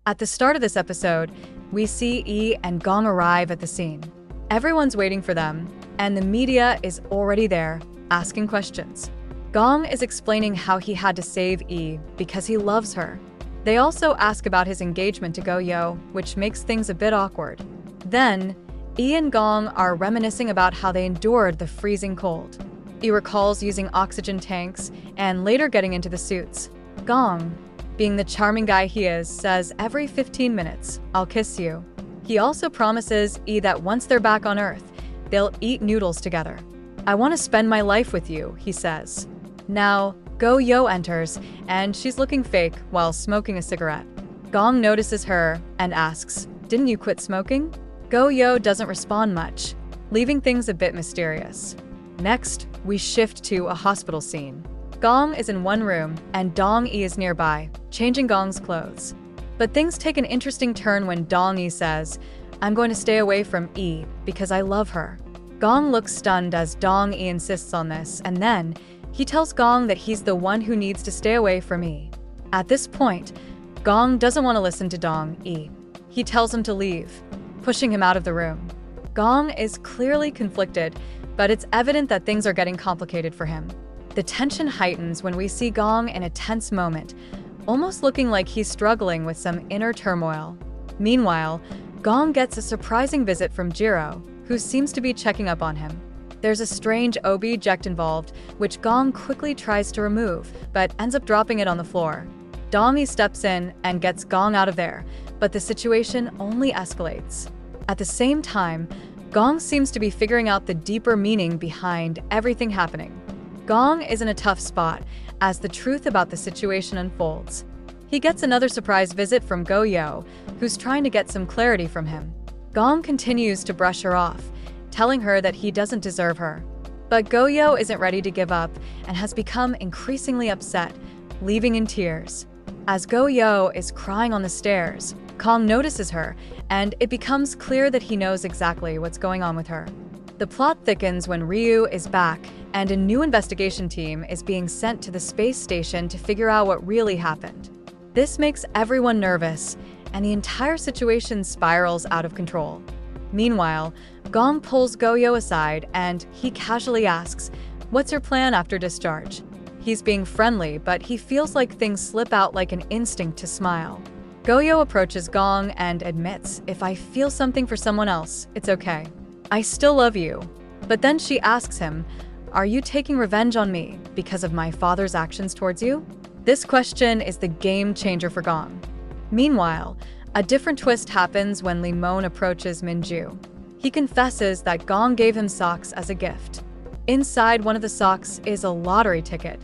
At the start of this episode, we see Yi and Gong arrive at the scene. Everyone's waiting for them, and the media is already there, asking questions. Gong is explaining how he had to save Yi because he loves her. They also ask about his engagement to Go Yo, which makes things a bit awkward. Then, Yi and Gong are reminiscing about how they endured the freezing cold. Yi recalls using oxygen tanks and later getting into the suits. Gong, being the charming guy he is, says every 15 minutes, "I'll kiss you." He also promises Yi that once they're back on Earth, they'll eat noodles together. "I want to spend my life with you," he says. Now, Go Yo enters, and she's looking fake while smoking a cigarette. Gong notices her and asks, "Didn't you quit smoking?" Go Yo doesn't respond much, leaving things a bit mysterious. Next, we shift to a hospital scene. Gong is in one room, and Dong Yi is nearby, changing Gong's clothes. But things take an interesting turn when Dong Yi says, "I'm going to stay away from Yi because I love her." Gong looks stunned as Dong Yi insists on this, and then he tells Gong that he's the one who needs to stay away from Yi. At this point, Gong doesn't want to listen to Dong Yi. He tells him to leave, pushing him out of the room. Gong is clearly conflicted, but it's evident that things are getting complicated for him. The tension heightens when we see Gong in a tense moment, almost looking like he's struggling with some inner turmoil. Meanwhile, Gong gets a surprising visit from Jiro, who seems to be checking up on him. There's a strange OB-GYN involved, which Gong quickly tries to remove, but ends up dropping it on the floor. Dong Yi steps in and gets Gong out of there, but the situation only escalates. At the same time, Gong seems to be figuring out the deeper meaning behind everything happening. Gong is in a tough spot as the truth about the situation unfolds. He gets another surprise visit from Go Yo, who's trying to get some clarity from him. Gong continues to brush her off, telling her that he doesn't deserve her. But Go Yo isn't ready to give up and has become increasingly upset, leaving in tears. As Go Yo is crying on the stairs, Gong notices her, and it becomes clear that he knows exactly what's going on with her. The plot thickens when Ryu is back, and a new investigation team is being sent to the space station to figure out what really happened. This makes everyone nervous, and the entire situation spirals out of control. Meanwhile, Gong pulls Go Yo aside and he casually asks, "What's your plan after discharge?" He's being friendly, but he feels like things slip out like an instinct to smile. Go Yo approaches Gong and admits, "If I feel something for someone else, it's okay. I still love you." But then she asks him, "Are you taking revenge on me because of my father's actions towards you?" This question is the game changer for Gong. Meanwhile, a different twist happens when Limon approaches Minju. He confesses that Gong gave him socks as a gift. Inside one of the socks is a lottery ticket.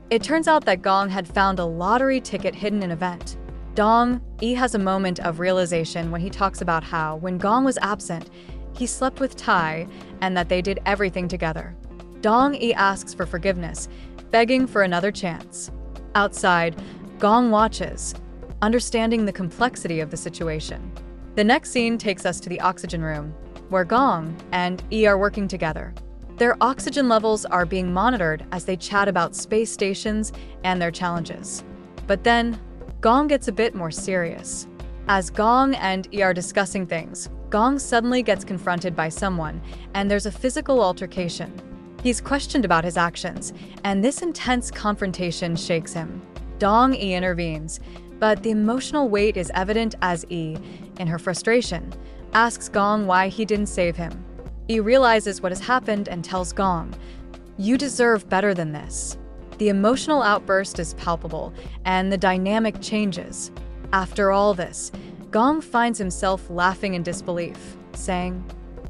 It turns out that Gong had found a lottery ticket hidden in a vent. Dong Yi has a moment of realization when he talks about how, when Gong was absent, he slept with Tai and that they did everything together. Dong Yi asks for forgiveness, begging for another chance. Outside, Gong watches, understanding the complexity of the situation. The next scene takes us to the oxygen room, where Gong and Yi are working together. Their oxygen levels are being monitored as they chat about space stations and their challenges. But then, Gong gets a bit more serious. As Gong and Yi are discussing things, Gong suddenly gets confronted by someone, and there's a physical altercation. He's questioned about his actions, and this intense confrontation shakes him. Dong Yi intervenes, but the emotional weight is evident as Yi, in her frustration, asks Gong why he didn't save him. Yi realizes what has happened and tells Gong, "You deserve better than this." The emotional outburst is palpable, and the dynamic changes. After all this, Gong finds himself laughing in disbelief, saying,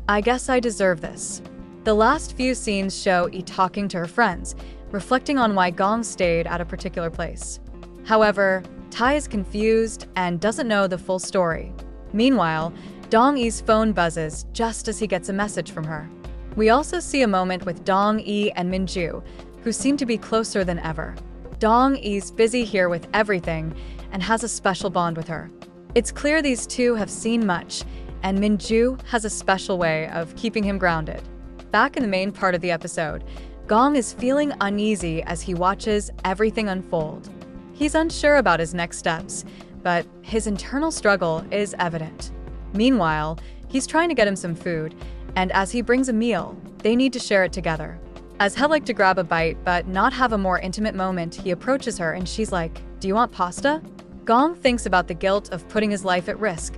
"I guess I deserve this." The last few scenes show Yi talking to her friends, reflecting on why Gong stayed at a particular place. However, Tai is confused and doesn't know the full story. Meanwhile, Dong Yi's phone buzzes just as he gets a message from her. We also see a moment with Dong Yi and Minju, who seem to be closer than ever. Dong Yi's busy here with everything and has a special bond with her. It's clear these two have seen much, and Minju has a special way of keeping him grounded. Back in the main part of the episode, Gong is feeling uneasy as he watches everything unfold. He's unsure about his next steps, but his internal struggle is evident. Meanwhile, he's trying to get him some food, and as he brings a meal, they need to share it together. As he'd like to grab a bite but not have a more intimate moment, he approaches her and she's like, "Do you want pasta?" Gong thinks about the guilt of putting his life at risk,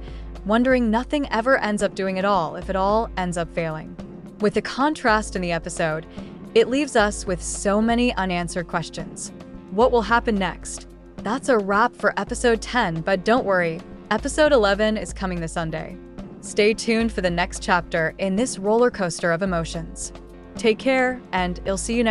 wondering nothing ever ends up doing it all if it all ends up failing. With the contrast in the episode, it leaves us with so many unanswered questions. What will happen next? That's a wrap for episode 10, but don't worry, episode 11 is coming this Sunday. Stay tuned for the next chapter in this roller coaster of emotions. Take care, and I'll see you next